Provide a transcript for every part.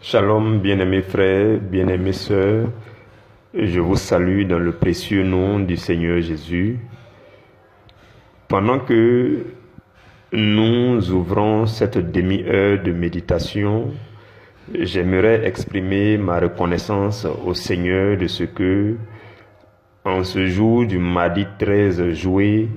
Shalom, bien-aimés frères, bien-aimées sœurs, je vous salue dans le précieux nom du Seigneur Jésus. Pendant que nous ouvrons cette demi-heure de méditation, j'aimerais exprimer ma reconnaissance au Seigneur de ce que, en ce jour du mardi 13 juillet,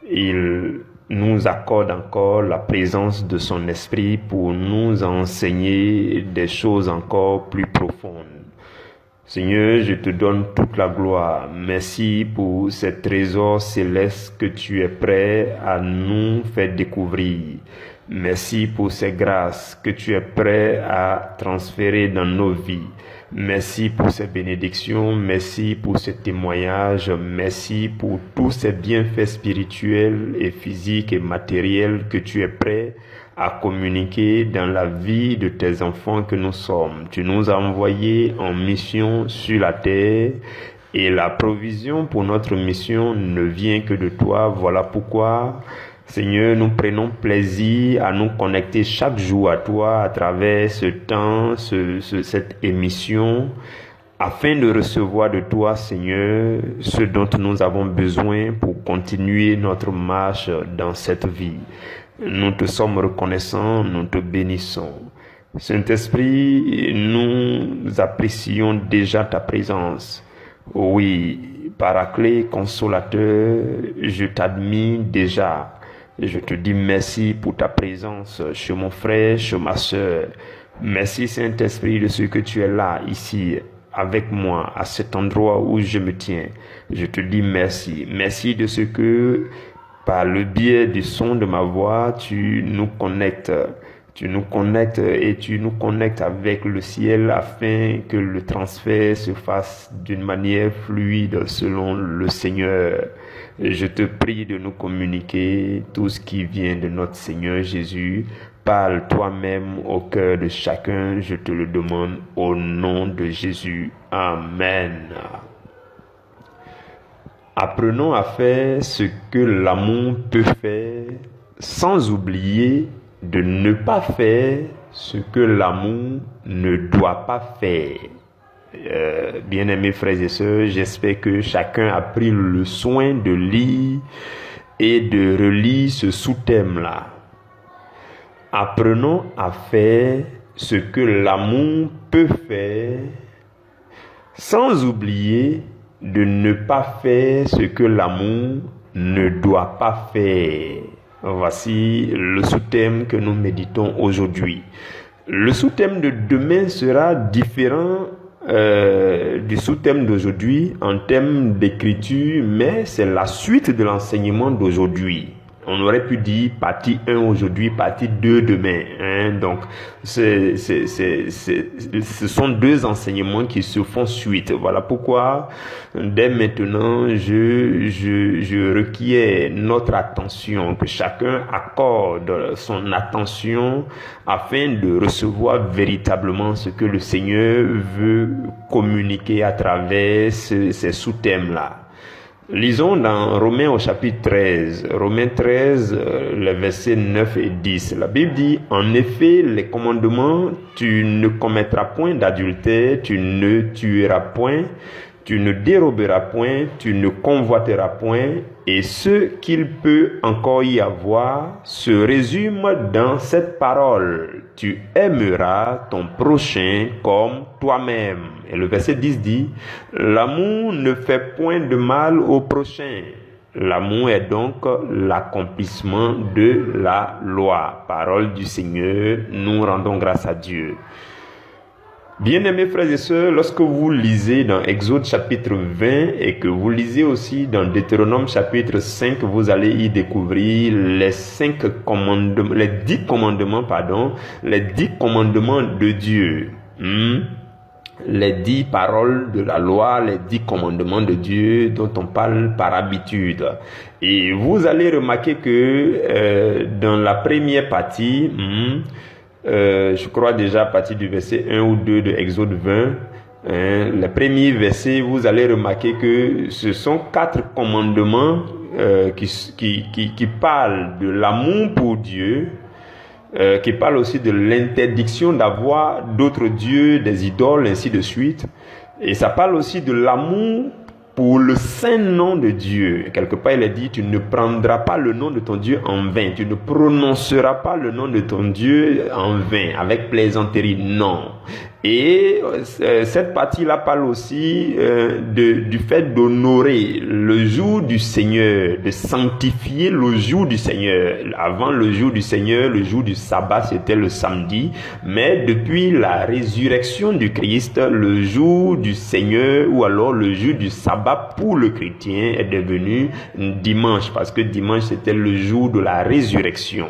il nous accorde encore la présence de son esprit pour nous enseigner des choses encore plus profondes. Seigneur, je te donne toute la gloire. Merci pour ces trésors célestes que tu es prêt à nous faire découvrir. Merci pour ces grâces que tu es prêt à transférer dans nos vies. Merci pour ces bénédictions, merci pour ces témoignages, merci pour tous ces bienfaits spirituels et physiques et matériels que tu es prêt à communiquer dans la vie de tes enfants que nous sommes. Tu nous as envoyés en mission sur la terre et la provision pour notre mission ne vient que de toi. Voilà pourquoi, Seigneur, nous prenons plaisir à nous connecter chaque jour à toi à travers ce temps, cette émission, afin de recevoir de toi, Seigneur, ce dont nous avons besoin pour continuer notre marche dans cette vie. Nous te sommes reconnaissants, nous te bénissons. Saint-Esprit, nous apprécions déjà ta présence. Oui, Paraclet, Consolateur, je t'admire déjà. Je te dis merci pour ta présence chez mon frère, chez ma sœur. Merci Saint-Esprit de ce que tu es là, ici, avec moi, à cet endroit où je me tiens. Je te dis merci. Merci de ce que, par le biais du son de ma voix, tu nous connectes et tu nous connectes avec le ciel afin que le transfert se fasse d'une manière fluide selon le Seigneur. Je te prie de nous communiquer tout ce qui vient de notre Seigneur Jésus. Parle toi-même au cœur de chacun, je te le demande au nom de Jésus. Amen. Apprenons à faire ce que l'amour peut faire sans oublier de ne pas faire ce que l'amour ne doit pas faire. Bien-aimés frères et sœurs, j'espère que chacun a pris le soin de lire et de relire ce sous-thème-là. Apprenons à faire ce que l'amour peut faire sans oublier de ne pas faire ce que l'amour ne doit pas faire. Voici le sous-thème que nous méditons aujourd'hui. Le sous-thème de demain sera différent du sous-thème d'aujourd'hui en termes d'écriture, mais c'est la suite de l'enseignement d'aujourd'hui. On aurait pu dire partie 1 aujourd'hui, partie 2 demain. Donc, ce sont deux enseignements qui se font suite. Voilà pourquoi, dès maintenant, je requiers notre attention, que chacun accorde son attention afin de recevoir véritablement ce que le Seigneur veut communiquer à travers ces sous-thèmes-là. Lisons dans Romains au chapitre 13, Romains 13, les versets 9 et 10. La Bible dit, en effet, les commandements, tu ne commettras point d'adultère, tu ne tueras point, tu ne déroberas point, tu ne convoiteras point, et ce qu'il peut encore y avoir se résume dans cette parole. Tu aimeras ton prochain comme toi-même. Et le verset 10 dit, l'amour ne fait point de mal au prochain. L'amour est donc l'accomplissement de la loi. Parole du Seigneur, nous rendons grâce à Dieu. Bien-aimés frères et sœurs, lorsque vous lisez dans Exode chapitre 20 et que vous lisez aussi dans Deutéronome chapitre 5, vous allez y découvrir les 10 commandements de Dieu. Les 10 paroles de la loi, les 10 commandements de Dieu dont on parle par habitude. Et vous allez remarquer que dans la première partie, je crois déjà à partir du verset 1 ou 2 de Exode 20, les premiers versets, vous allez remarquer que ce sont 4 commandements qui parlent de l'amour pour Dieu, qui parle aussi de l'interdiction d'avoir d'autres dieux, des idoles, ainsi de suite. Et ça parle aussi de l'amour pour le saint nom de Dieu. Quelque part, il est dit, tu ne prendras pas le nom de ton Dieu en vain. Tu ne prononceras pas le nom de ton Dieu en vain, avec plaisanterie. Non. Et cette partie-là parle aussi du fait d'honorer le jour du Seigneur, de sanctifier le jour du Seigneur. Avant le jour du Seigneur, le jour du sabbat, c'était le samedi. Mais depuis la résurrection du Christ, le jour du Seigneur ou alors le jour du sabbat pour le chrétien est devenu dimanche, parce que dimanche c'était le jour de la résurrection.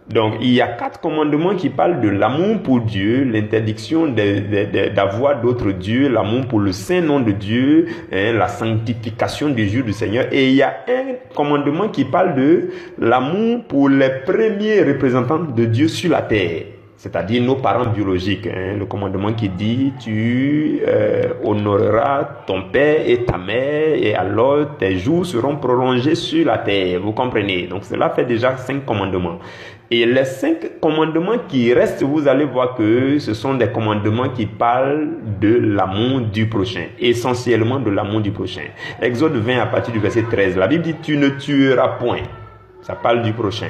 Donc, il y a 4 commandements qui parlent de l'amour pour Dieu, l'interdiction d'avoir d'autres dieux, l'amour pour le saint nom de Dieu, la sanctification du jour du Seigneur. Et il y a un commandement qui parle de l'amour pour les premiers représentants de Dieu sur la terre, c'est-à-dire nos parents biologiques. Le commandement qui dit, tu honoreras ton père et ta mère, et alors tes jours seront prolongés sur la terre. Vous comprenez? Donc, cela fait déjà 5 commandements. Et les 5 commandements qui restent, vous allez voir que ce sont des commandements qui parlent de l'amour du prochain, essentiellement de l'amour du prochain. Exode 20 à partir du verset 13, la Bible dit, tu ne tueras point. Ça parle du prochain.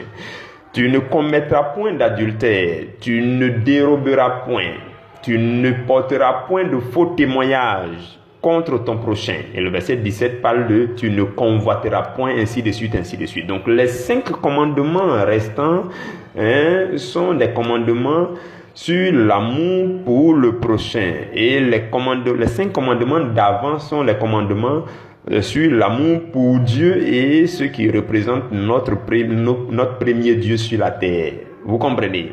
Tu ne commettras point d'adultère, tu ne déroberas point, tu ne porteras point de faux témoignages contre ton prochain. Et le verset 17 parle de tu ne convoiteras point, ainsi de suite, ainsi de suite. Donc les 5 commandements restants sont des commandements sur l'amour pour le prochain. Et les 5 commandements d'avant sont les commandements sur l'amour pour Dieu et ce qui représente notre premier Dieu sur la terre. Vous comprenez?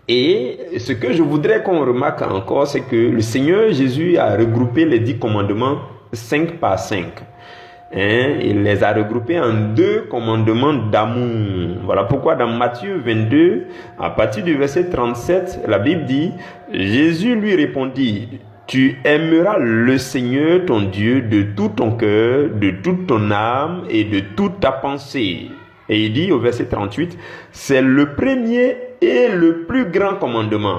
Et ce que je voudrais qu'on remarque encore, c'est que le Seigneur Jésus a regroupé les 10 commandements 5 par 5. Il les a regroupés en 2 commandements d'amour. Voilà pourquoi dans Matthieu 22, à partir du verset 37, la Bible dit, Jésus lui répondit, tu aimeras le Seigneur ton Dieu de tout ton cœur, de toute ton âme et de toute ta pensée. Et il dit au verset 38, c'est le premier et le plus grand commandement.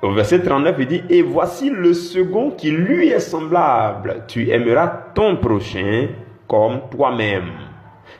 Au verset 39, il dit, et voici le second qui lui est semblable. Tu aimeras ton prochain comme toi-même.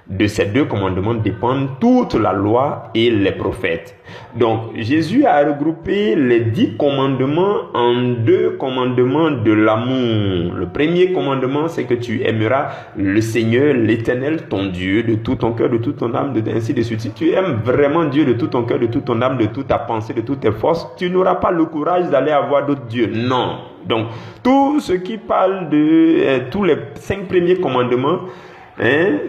De ces 2 commandements dépendent toute la loi et les prophètes. Donc, Jésus a regroupé les 10 commandements en 2 commandements de l'amour. Le premier commandement, c'est que tu aimeras le Seigneur, l'Éternel, ton Dieu, de tout ton cœur, de toute ton âme, ainsi de suite. Si tu aimes vraiment Dieu de tout ton cœur, de toute ton âme, de toute ta pensée, de toutes tes forces, tu n'auras pas le courage d'aller avoir d'autres dieux. Non. Donc, tout ce qui parle de tous les 5 premiers commandements,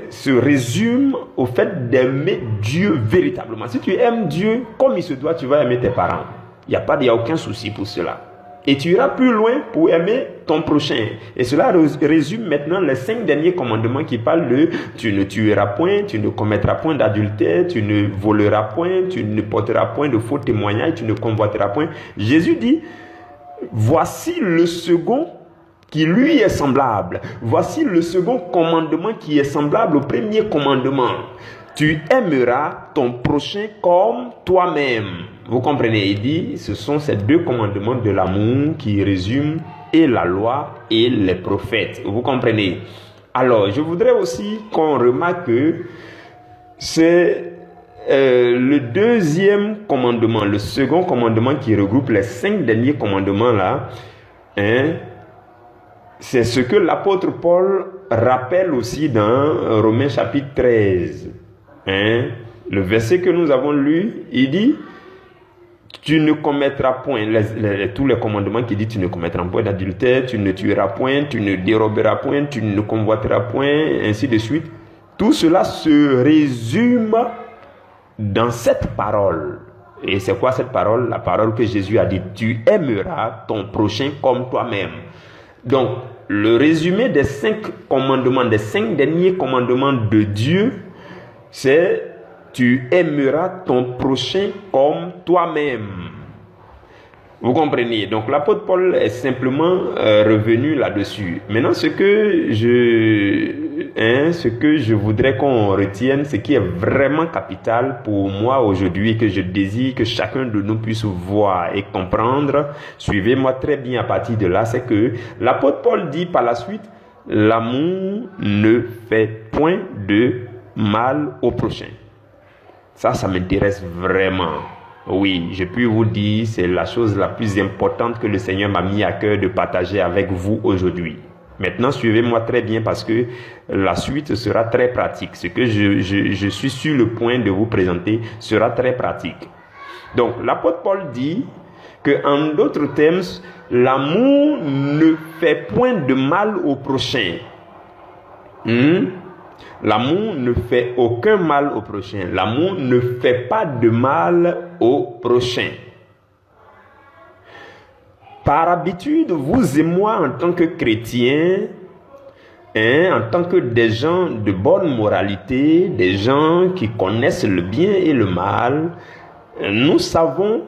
se résume au fait d'aimer Dieu véritablement. Si tu aimes Dieu comme il se doit, tu vas aimer tes parents. Il n'y a aucun souci pour cela. Et tu iras plus loin pour aimer ton prochain. Et cela résume maintenant les 5 derniers commandements qui parlent de tu ne tueras point, tu ne commettras point d'adultère, tu ne voleras point, tu ne porteras point de faux témoignages, tu ne convoiteras point. Jésus dit, voici le second qui lui est semblable. Voici le second commandement qui est semblable au premier commandement. Tu aimeras ton prochain comme toi-même. Vous comprenez? Il dit, ce sont ces 2 commandements de l'amour qui résument et la loi et les prophètes. Vous comprenez? Alors, je voudrais aussi qu'on remarque que c'est le deuxième commandement, le second commandement qui regroupe les 5 derniers commandements là, c'est ce que l'apôtre Paul rappelle aussi dans Romains chapitre 13. Le verset que nous avons lu, il dit, tu ne commettras point, tous les commandements qui disent tu ne commettras point d'adultère, tu ne tueras point, tu ne déroberas point, tu ne convoiteras point, ainsi de suite. Tout cela se résume dans cette parole. Et c'est quoi cette parole? La parole que Jésus a dit, tu aimeras ton prochain comme toi-même. Donc, le résumé des 5 commandements, des 5 derniers commandements de Dieu, c'est tu aimeras ton prochain comme toi-même. Vous comprenez? Donc, l'apôtre Paul est simplement revenu là-dessus. Maintenant, ce que ce que je voudrais qu'on retienne, ce qui est vraiment capital pour moi aujourd'hui, que je désire que chacun de nous puisse voir et comprendre, suivez-moi très bien à partir de là, c'est que l'apôtre Paul dit par la suite, l'amour ne fait point de mal au prochain. Ça m'intéresse vraiment. Oui, je peux vous dire, c'est la chose la plus importante que le Seigneur m'a mis à cœur de partager avec vous aujourd'hui. Maintenant, suivez-moi très bien parce que la suite sera très pratique. Ce que je suis sur le point de vous présenter sera très pratique. Donc, l'apôtre Paul dit que, en d'autres termes, l'amour ne fait point de mal au prochain. L'amour ne fait aucun mal au prochain. L'amour ne fait pas de mal au prochain. Par habitude, vous et moi, en tant que chrétiens, en tant que des gens de bonne moralité, des gens qui connaissent le bien et le mal, nous savons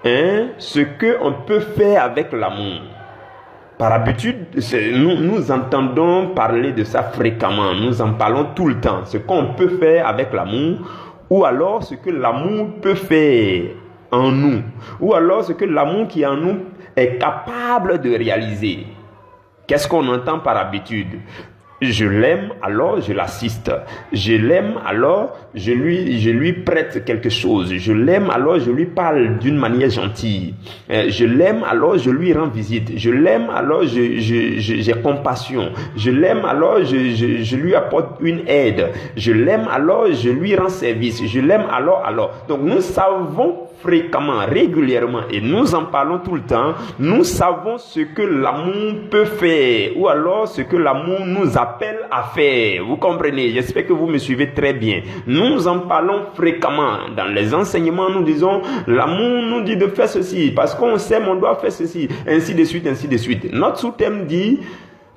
ce qu'on peut faire avec l'amour. Par habitude, nous entendons parler de ça fréquemment, nous en parlons tout le temps, ce qu'on peut faire avec l'amour, ou alors ce que l'amour peut faire en nous, ou alors ce que l'amour qui est en nous est capable de réaliser. Qu'est-ce qu'on entend par habitude? Je l'aime, alors je l'assiste. Je l'aime, alors je lui prête quelque chose. Je l'aime, alors je lui parle d'une manière gentille. Je l'aime, alors je lui rends visite. Je l'aime, alors j'ai compassion. Je l'aime, alors je lui apporte une aide. Je l'aime, alors je lui rends service. Je l'aime, alors. Donc nous savons fréquemment, régulièrement, et nous en parlons tout le temps, nous savons ce que l'amour peut faire, ou alors ce que l'amour nous appelle à faire. Vous comprenez? J'espère que vous me suivez très bien. Nous en parlons fréquemment. Dans les enseignements, nous disons, l'amour nous dit de faire ceci, parce qu'on s'aime, on doit faire ceci, ainsi de suite, ainsi de suite. Notre sous-thème dit,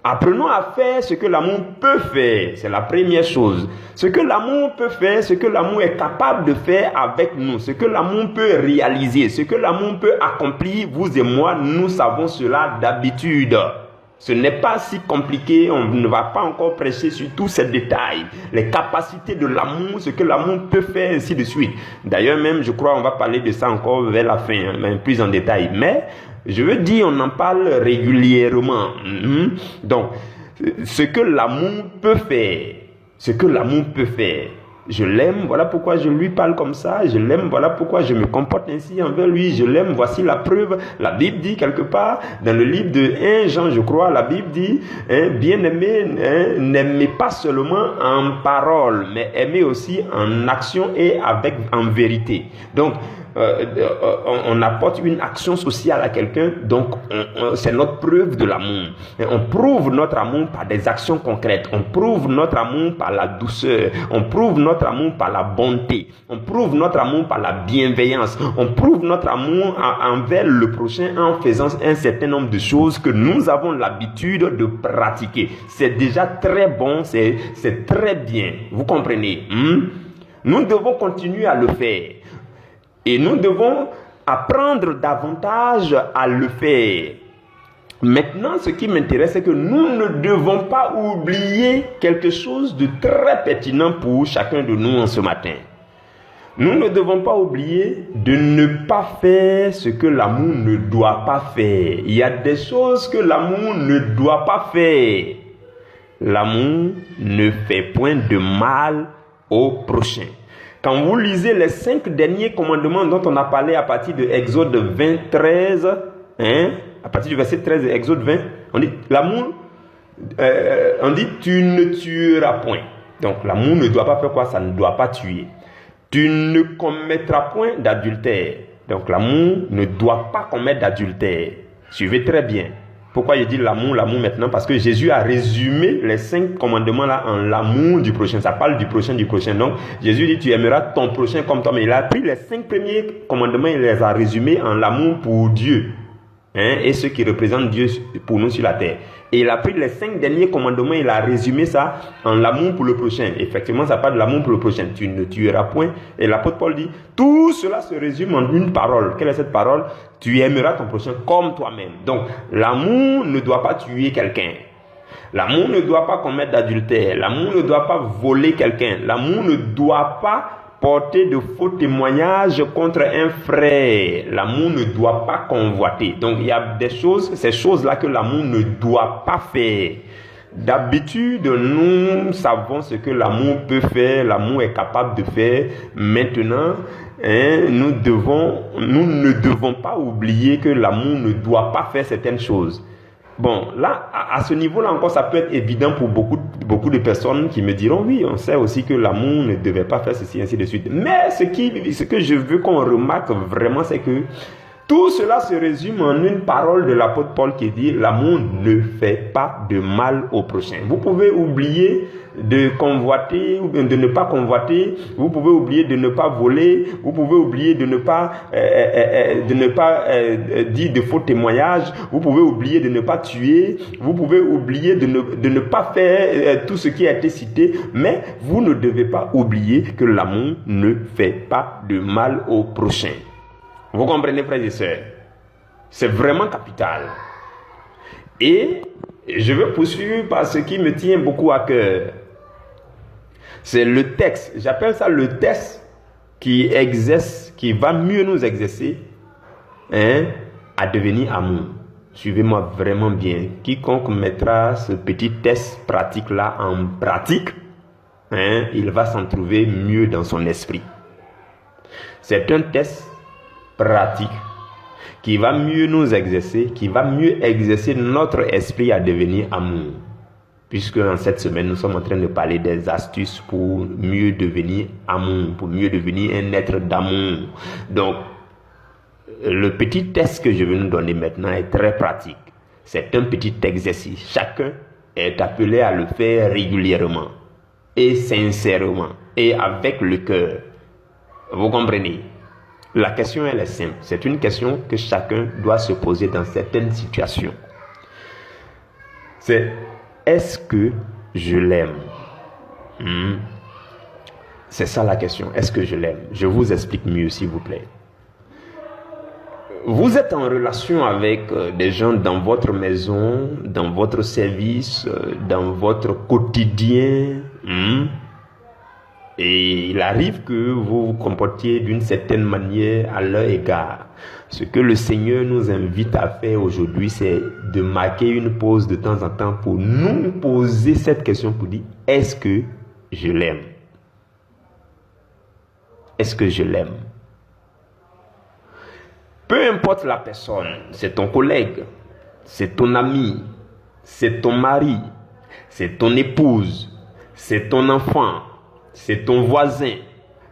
apprenons à faire ce que l'amour peut faire. C'est la première chose. Ce que l'amour peut faire, ce que l'amour est capable de faire avec nous, ce que l'amour peut réaliser, ce que l'amour peut accomplir, vous et moi, nous savons cela d'habitude. Ce n'est pas si compliqué, on ne va pas encore prêcher sur tous ces détails. Les capacités de l'amour, ce que l'amour peut faire, ainsi de suite. D'ailleurs même, je crois, on va parler de ça encore vers la fin, mais plus en détail. Mais, je veux dire, on en parle régulièrement. Donc, ce que l'amour peut faire, ce que l'amour peut faire. Je l'aime, voilà pourquoi je lui parle comme ça. Je l'aime, voilà pourquoi je me comporte ainsi envers lui. Je l'aime, voici la preuve. La Bible dit quelque part, dans le livre de 1 Jean, je crois, la Bible dit, bien-aimé, n'aimez pas seulement en parole, mais aimez aussi en action et en vérité. Donc, on apporte une action sociale à quelqu'un, donc c'est notre preuve de l'amour. On prouve notre amour par des actions concrètes. On prouve notre amour par la douceur. On prouve notre amour par la bonté. On prouve notre amour par la bienveillance. On prouve notre amour envers le prochain en faisant un certain nombre de choses que nous avons l'habitude de pratiquer. C'est déjà très bon, c'est très bien. Vous comprenez? Nous devons continuer à le faire. Et nous devons apprendre davantage à le faire. Maintenant, ce qui m'intéresse, c'est que nous ne devons pas oublier quelque chose de très pertinent pour chacun de nous en ce matin. Nous ne devons pas oublier de ne pas faire ce que l'amour ne doit pas faire. Il y a des choses que l'amour ne doit pas faire. L'amour ne fait point de mal au prochain. Quand vous lisez les 5 derniers commandements dont on a parlé à partir de Exode 20, 13, à partir du verset 13 de Exode 20, on dit l'amour, on dit tu ne tueras point. Donc l'amour ne doit pas faire quoi? Ça ne doit pas tuer. Tu ne commettras point d'adultère. Donc l'amour ne doit pas commettre d'adultère. Suivez très bien. Pourquoi je dis l'amour maintenant? Parce que Jésus a résumé les 5 commandements là en l'amour du prochain. Ça parle du prochain. Donc Jésus dit tu aimeras ton prochain comme toi. Mais il a pris les 5 premiers commandements, il les a résumés en l'amour pour Dieu. Et ceux qui représentent Dieu pour nous sur la terre. Et il a pris les 5 derniers commandements, il a résumé ça en l'amour pour le prochain. Effectivement, ça parle de l'amour pour le prochain. Tu ne tueras point. Et l'apôtre Paul dit, tout cela se résume en une parole. Quelle est cette parole? Tu aimeras ton prochain comme toi-même. Donc, l'amour ne doit pas tuer quelqu'un. L'amour ne doit pas commettre d'adultère. L'amour ne doit pas voler quelqu'un. L'amour ne doit pas porter de faux témoignages contre un frère. L'amour ne doit pas convoiter. Donc il y a des choses, ces choses-là que l'amour ne doit pas faire. D'habitude, nous savons ce que l'amour peut faire, l'amour est capable de faire. Maintenant, nous ne devons pas oublier que l'amour ne doit pas faire certaines choses. Bon, là, à ce niveau-là encore, ça peut être évident pour beaucoup de personnes qui me diront, oui, on sait aussi que l'amour ne devait pas faire ceci, ainsi de suite. Mais ce que je veux qu'on remarque vraiment, c'est que tout cela se résume en une parole de l'apôtre Paul qui dit, l'amour ne fait pas de mal au prochain. Vous pouvez oublier de convoiter, ou de ne pas convoiter, vous pouvez oublier de ne pas voler, vous pouvez oublier de ne pas dire de faux témoignages, vous pouvez oublier de ne pas tuer, vous pouvez oublier de ne pas faire tout ce qui a été cité, mais vous ne devez pas oublier que l'amour ne fait pas de mal au prochain. Vous comprenez, frères et sœurs? C'est vraiment capital. Et je veux poursuivre par ce qui me tient beaucoup à cœur. C'est le texte. J'appelle ça le texte qui va mieux nous exercer à devenir amour. Suivez-moi vraiment bien. Quiconque mettra ce petit test pratique-là en pratique, il va s'en trouver mieux dans son esprit. C'est un test pratique qui va mieux nous exercer, qui va mieux exercer notre esprit à devenir amour. Puisque en cette semaine, nous sommes en train de parler des astuces pour mieux devenir amour, pour mieux devenir un être d'amour. Donc, le petit test que je vais nous donner maintenant est très pratique. C'est un petit exercice. Chacun est appelé à le faire régulièrement et sincèrement et avec le cœur. Vous comprenez? La question, elle est simple. C'est une question que chacun doit se poser dans certaines situations. C'est: est-ce que je l'aime? C'est ça la question. Est-ce que je l'aime? Je vous explique mieux, s'il vous plaît. Vous êtes en relation avec des gens dans votre maison, dans votre service, dans votre quotidien. Et il arrive que vous vous comportiez d'une certaine manière à leur égard. Ce que le Seigneur nous invite à faire aujourd'hui, c'est de marquer une pause de temps en temps pour nous poser cette question, pour dire: est-ce que je l'aime? Est-ce que je l'aime? Peu importe la personne, c'est ton collègue, c'est ton ami, c'est ton mari, c'est ton épouse, c'est ton enfant, c'est ton voisin,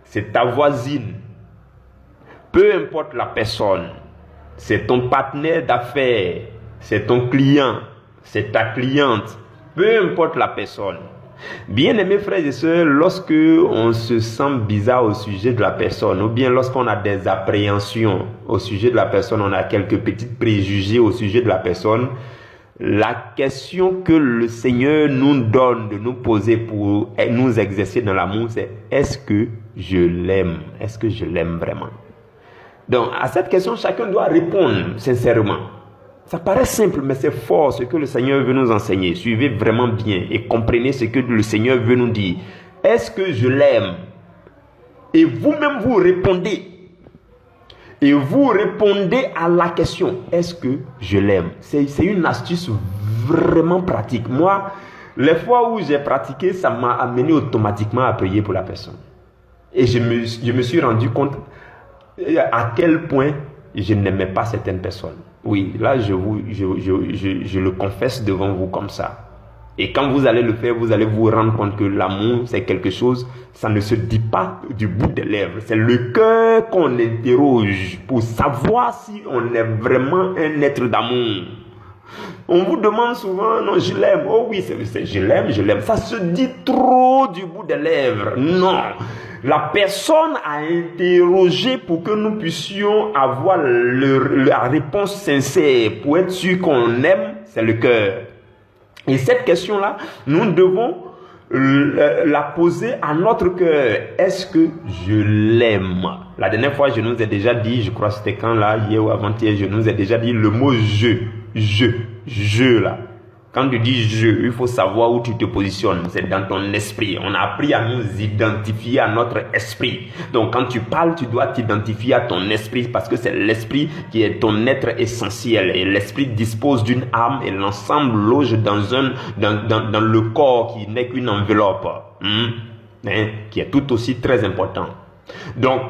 c'est ta voisine. Peu importe la personne, c'est ton partenaire d'affaires, c'est ton client, c'est ta cliente. Peu importe la personne. Bien-aimés frères et sœurs, lorsque on se sent bizarre au sujet de la personne, ou bien lorsqu'on a des appréhensions au sujet de la personne, on a quelques petits préjugés au sujet de la personne, la question que le Seigneur nous donne de nous poser pour nous exercer dans l'amour, c'est: est-ce que je l'aime? Est-ce que je l'aime vraiment? Donc, à cette question, chacun doit répondre sincèrement. Ça paraît simple, mais c'est fort ce que le Seigneur veut nous enseigner. Suivez vraiment bien et comprenez ce que le Seigneur veut nous dire. Est-ce que je l'aime? Et vous-même, vous répondez. Et vous répondez à la question: est-ce que je l'aime? C'est une astuce vraiment pratique. Moi, les fois où j'ai pratiqué, ça m'a amené automatiquement à prier pour la personne. Et je me suis rendu compte à quel point je n'aimais pas certaines personnes. Oui, là, je le confesse devant vous comme ça. Et quand vous allez le faire, vous allez vous rendre compte que l'amour, c'est quelque chose, ça ne se dit pas du bout des lèvres. C'est le cœur qu'on interroge pour savoir si on est vraiment un être d'amour. On vous demande souvent: non, je l'aime. Oh oui, je l'aime, je l'aime. Ça se dit trop du bout des lèvres. Non. La personne a interrogé pour que nous puissions avoir la réponse sincère. Pour être sûr qu'on aime, c'est le cœur. Et cette question-là, nous devons la poser à notre cœur. Est-ce que je l'aime? La dernière fois, je nous ai déjà dit, je crois que c'était quand là, hier ou avant-hier, je nous ai déjà dit le mot je là. Quand tu dis je, il faut savoir où tu te positionnes. C'est dans ton esprit. On a appris à nous identifier à notre esprit. Donc quand tu parles, tu dois t'identifier à ton esprit parce que c'est l'esprit qui est ton être essentiel. Et l'esprit dispose d'une âme et l'ensemble loge dans le corps qui n'est qu'une enveloppe. Qui est tout aussi très important. Donc,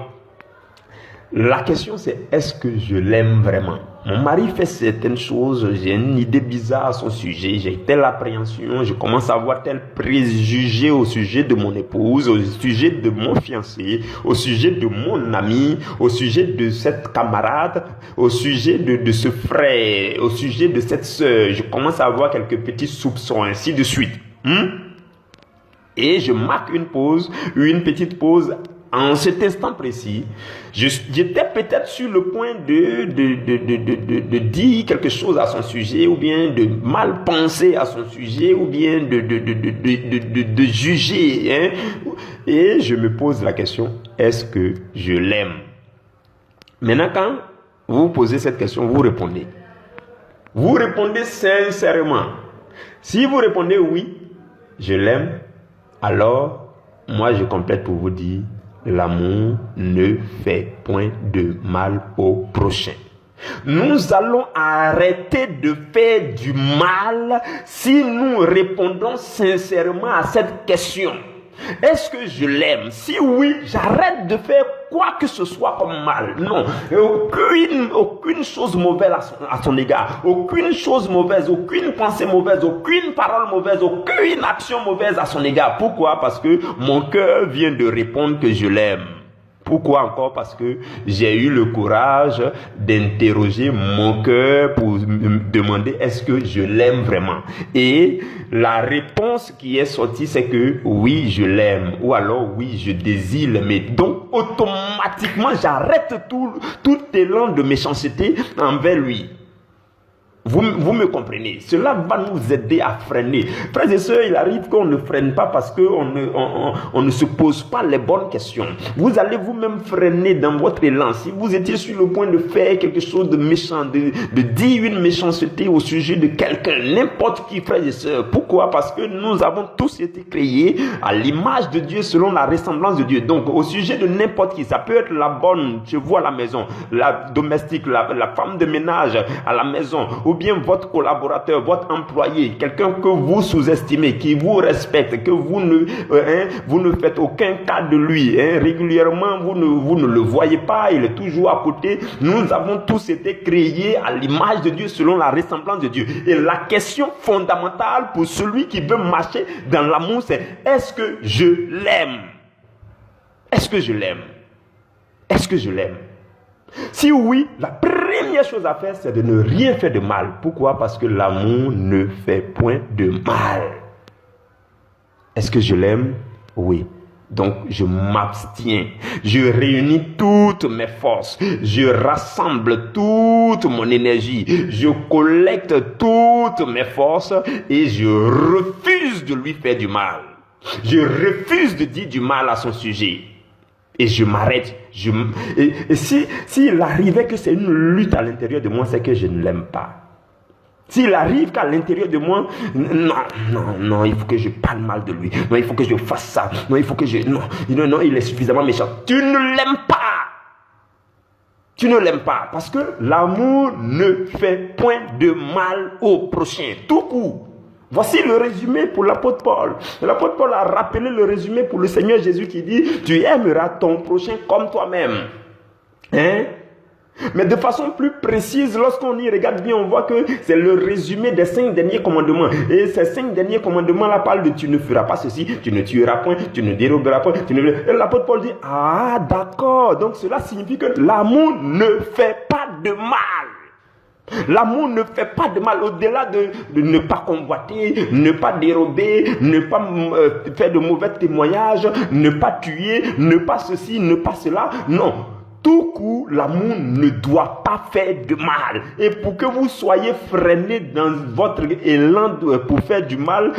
la question c'est, est-ce que je l'aime vraiment? Mon mari fait certaines choses, j'ai une idée bizarre à son sujet, j'ai telle appréhension, je commence à avoir tel préjugé au sujet de mon épouse, au sujet de mon fiancé, au sujet de mon ami, au sujet de cette camarade, au sujet de ce frère, au sujet de cette sœur. Je commence à avoir quelques petits soupçons, ainsi de suite. Et je marque une petite pause. En cet instant précis, j'étais peut-être sur le point de dire quelque chose à son sujet, ou bien de mal penser à son sujet, ou bien de juger. Et je me pose la question, est-ce que je l'aime? Maintenant, quand vous posez cette question, vous répondez. Vous répondez sincèrement. Si vous répondez oui, je l'aime, alors moi je complète pour vous dire, l'amour ne fait point de mal au prochain. Nous allons arrêter de faire du mal si nous répondons sincèrement à cette question. Est-ce que je l'aime? Si oui, j'arrête de faire quoi que ce soit comme mal. Non, aucune chose mauvaise à son égard. Aucune chose mauvaise, aucune pensée mauvaise, aucune parole mauvaise, aucune action mauvaise à son égard. Pourquoi? Parce que mon cœur vient de répondre que je l'aime. Pourquoi encore? Parce que j'ai eu le courage d'interroger mon cœur pour me demander est-ce que je l'aime vraiment. Et la réponse qui est sortie, c'est que oui, je l'aime. Ou alors oui, je désire l'aimer. Donc automatiquement, j'arrête tout élan de méchanceté envers lui. Vous me comprenez? Cela va nous aider à freiner. Frères et sœurs, il arrive qu'on ne freine pas parce qu'on ne se pose pas les bonnes questions. Vous allez vous-même freiner dans votre élan. Si vous étiez sur le point de faire quelque chose de méchant, de dire une méchanceté au sujet de quelqu'un, n'importe qui, frères et sœurs. Pourquoi? Parce que nous avons tous été créés à l'image de Dieu, selon la ressemblance de Dieu. Donc, au sujet de n'importe qui, ça peut être la bonne chez vous à la maison, la domestique, la femme de ménage à la maison, ou bien votre collaborateur, votre employé, quelqu'un que vous sous-estimez, qui vous respecte, que vous ne faites aucun cas de lui. Régulièrement, vous ne le voyez pas, il est toujours à côté. Nous avons tous été créés à l'image de Dieu, selon la ressemblance de Dieu. Et la question fondamentale pour celui qui veut marcher dans l'amour, c'est est-ce que je l'aime? Est-ce que je l'aime? Est-ce que je l'aime? Si oui, la première chose à faire, c'est de ne rien faire de mal. Pourquoi? Parce que l'amour ne fait point de mal. Est-ce que je l'aime? Oui. Donc, je m'abstiens. Je réunis toutes mes forces. Je rassemble toute mon énergie. Je collecte toutes mes forces et je refuse de lui faire du mal. Je refuse de dire du mal à son sujet. Et je m'arrête. Et s'il arrivait que c'est une lutte à l'intérieur de moi, c'est que je ne l'aime pas. S'il arrive qu'à l'intérieur de moi, non, il faut que je parle mal de lui. Non, il faut que je fasse ça. Non, il faut que non, il est suffisamment méchant. Tu ne l'aimes pas. Tu ne l'aimes pas. Parce que l'amour ne fait point de mal au prochain. Tout court. Voici le résumé pour l'apôtre Paul. L'apôtre Paul a rappelé le résumé pour le Seigneur Jésus qui dit « Tu aimeras ton prochain comme toi-même. » Mais de façon plus précise, lorsqu'on y regarde bien, on voit que c'est le résumé des 5 derniers commandements. Et ces 5 derniers commandements-là parlent de « Tu ne feras pas ceci, tu ne tueras point, tu ne déroberas point. » Et l'apôtre Paul dit « Ah, d'accord. Donc cela signifie que l'amour ne fait pas de mal. » L'amour ne fait pas de mal au-delà de ne pas convoiter, ne pas dérober, ne pas faire de mauvais témoignages, ne pas tuer, ne pas ceci, ne pas cela. Non. tout coup, l'amour ne doit pas faire de mal. Et pour que vous soyez freiné dans votre élan pour faire du mal,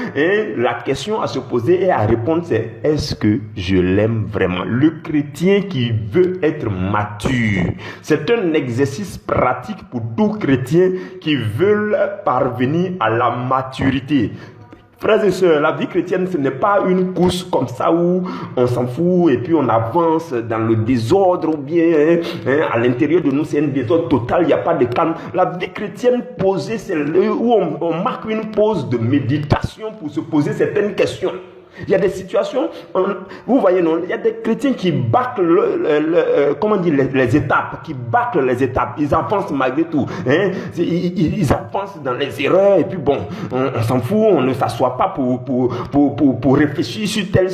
la question à se poser et à répondre, c'est est-ce que je l'aime vraiment? Le chrétien qui veut être mature, c'est un exercice pratique pour tout chrétien qui veut parvenir à la maturité. Frères et sœurs, la vie chrétienne, ce n'est pas une course comme ça où on s'en fout et puis on avance dans le désordre ou bien à l'intérieur de nous, c'est un désordre total, il n'y a pas de calme. La vie chrétienne posée, c'est où on marque une pause de méditation pour se poser certaines questions. Il y a des situations, vous voyez, non, il y a des chrétiens qui bâclent les étapes, ils avancent malgré tout, ils avancent dans les erreurs, et puis bon, on s'en fout, on ne s'assoit pas pour réfléchir sur telle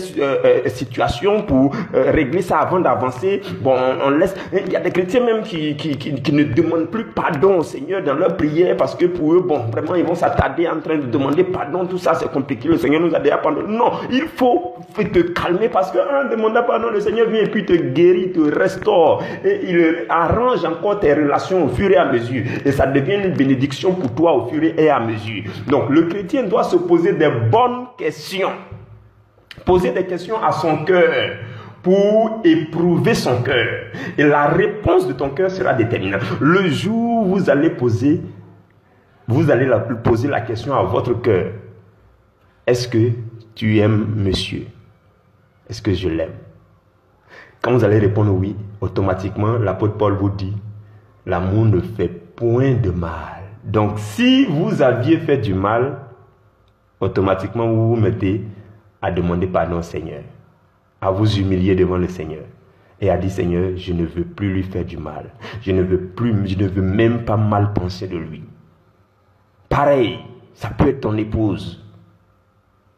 situation, pour régler ça avant d'avancer. Bon, on laisse. Il y a des chrétiens même qui ne demandent plus pardon au Seigneur dans leur prière, parce que pour eux, bon, vraiment, ils vont s'attarder en train de demander pardon, tout ça, c'est compliqué, le Seigneur nous a déjà pardonné. Non, il faut te calmer parce qu'en demandant pardon, le Seigneur vient et puis te guérit, te restaure. Et il arrange encore tes relations au fur et à mesure. Et ça devient une bénédiction pour toi au fur et à mesure. Donc le chrétien doit se poser des bonnes questions. Poser des questions à son cœur pour éprouver son cœur. Et la réponse de ton cœur sera déterminante. Le jour où vous allez poser la question à votre cœur. Est-ce que tu aimes monsieur? Est-ce que je l'aime? Quand vous allez répondre oui, automatiquement, l'apôtre Paul vous dit, l'amour ne fait point de mal. Donc, si vous aviez fait du mal, automatiquement, vous vous mettez à demander pardon au Seigneur, à vous humilier devant le Seigneur et à dire, Seigneur, je ne veux plus lui faire du mal. Je ne veux même pas mal penser de lui. Pareil, ça peut être ton épouse.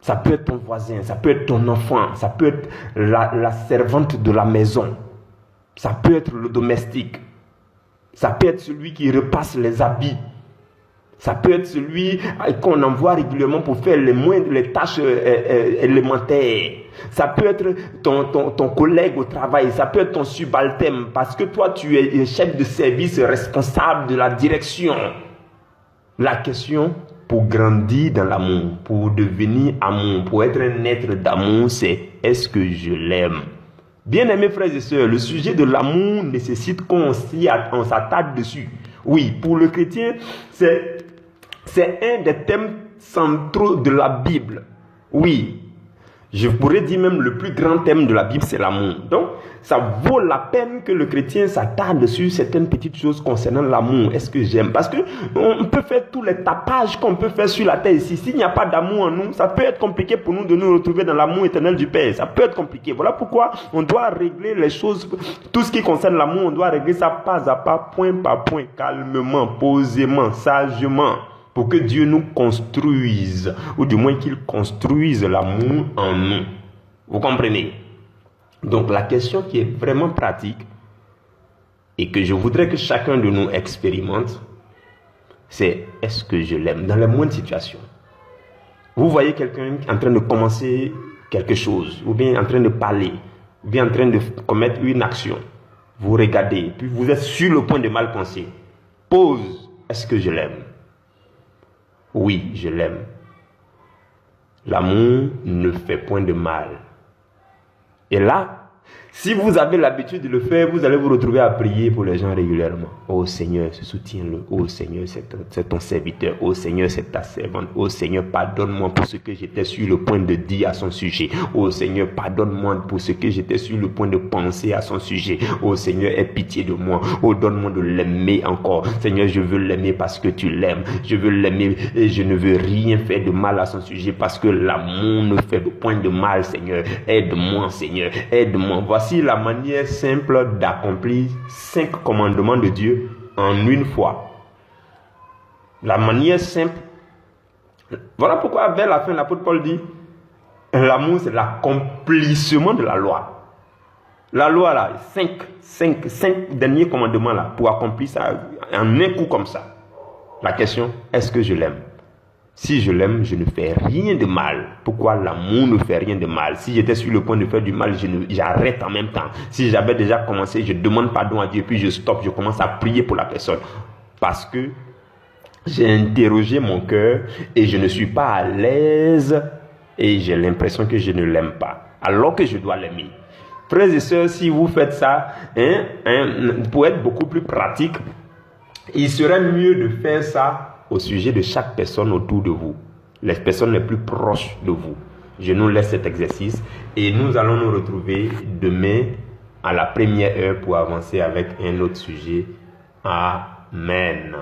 Ça peut être ton voisin, ça peut être ton enfant, ça peut être la servante de la maison, ça peut être le domestique, ça peut être celui qui repasse les habits, ça peut être celui qu'on envoie régulièrement pour faire les tâches élémentaires, ça peut être ton collègue au travail, ça peut être ton subalterne, parce que toi tu es chef de service responsable de la direction. La question pour grandir dans l'amour, pour devenir amour, pour être un être d'amour, c'est est-ce que je l'aime? Bien-aimés frères et sœurs, le sujet de l'amour nécessite qu'on s'attarde dessus. Oui, pour le chrétien, c'est un des thèmes centraux de la Bible. Oui, je pourrais dire même le plus grand thème de la Bible, c'est l'amour. Donc, ça vaut la peine que le chrétien s'attarde sur certaines petites choses concernant l'amour. Est-ce que j'aime? Parce que on peut faire tous les tapages qu'on peut faire sur la terre ici. S'il n'y a pas d'amour en nous, ça peut être compliqué pour nous de nous retrouver dans l'amour éternel du Père. Ça peut être compliqué. Voilà pourquoi on doit régler les choses. Tout ce qui concerne l'amour, on doit régler ça pas à pas, point par point, calmement, posément, sagement. Pour que Dieu nous construise, ou du moins qu'il construise l'amour en nous. Vous comprenez? Donc la question qui est vraiment pratique, et que je voudrais que chacun de nous expérimente, c'est est-ce que je l'aime? Dans les moindres situations. Vous voyez quelqu'un en train de commencer quelque chose, ou bien en train de parler, ou bien en train de commettre une action. Vous regardez, puis vous êtes sur le point de mal penser. Pause, est-ce que je l'aime? Oui, je l'aime. L'amour ne fait point de mal. Et là, si vous avez l'habitude de le faire, vous allez vous retrouver à prier pour les gens régulièrement. Oh Seigneur, soutiens-le. Oh Seigneur, c'est ton serviteur. Oh Seigneur, c'est ta servante. Oh Seigneur, pardonne-moi pour ce que j'étais sur le point de dire à son sujet. Oh Seigneur, pardonne-moi pour ce que j'étais sur le point de penser à son sujet. Oh Seigneur, aie pitié de moi. Oh, donne-moi de l'aimer encore. Seigneur, je veux l'aimer parce que tu l'aimes. Je veux l'aimer et je ne veux rien faire de mal à son sujet parce que l'amour ne fait point de mal, Seigneur. Aide-moi, Seigneur. Aide-moi. Voici la manière simple d'accomplir 5 commandements de Dieu en une fois. La manière simple. Voilà pourquoi vers la fin, l'apôtre Paul dit, l'amour c'est l'accomplissement de la loi. La loi là, 5 derniers commandements là, pour accomplir ça en un coup comme ça. La question, est-ce que je l'aime? Si je l'aime, je ne fais rien de mal. Pourquoi l'amour ne fait rien de mal? Si j'étais sur le point de faire du mal, j'arrête en même temps. Si j'avais déjà commencé, je demande pardon à Dieu, puis je stoppe, je commence à prier pour la personne. Parce que j'ai interrogé mon cœur et je ne suis pas à l'aise et j'ai l'impression que je ne l'aime pas, alors que je dois l'aimer. Frères et sœurs, si vous faites ça, pour être beaucoup plus pratique, il serait mieux de faire ça au sujet de chaque personne autour de vous, les personnes les plus proches de vous. Je nous laisse cet exercice et nous allons nous retrouver demain à la première heure pour avancer avec un autre sujet. Amen.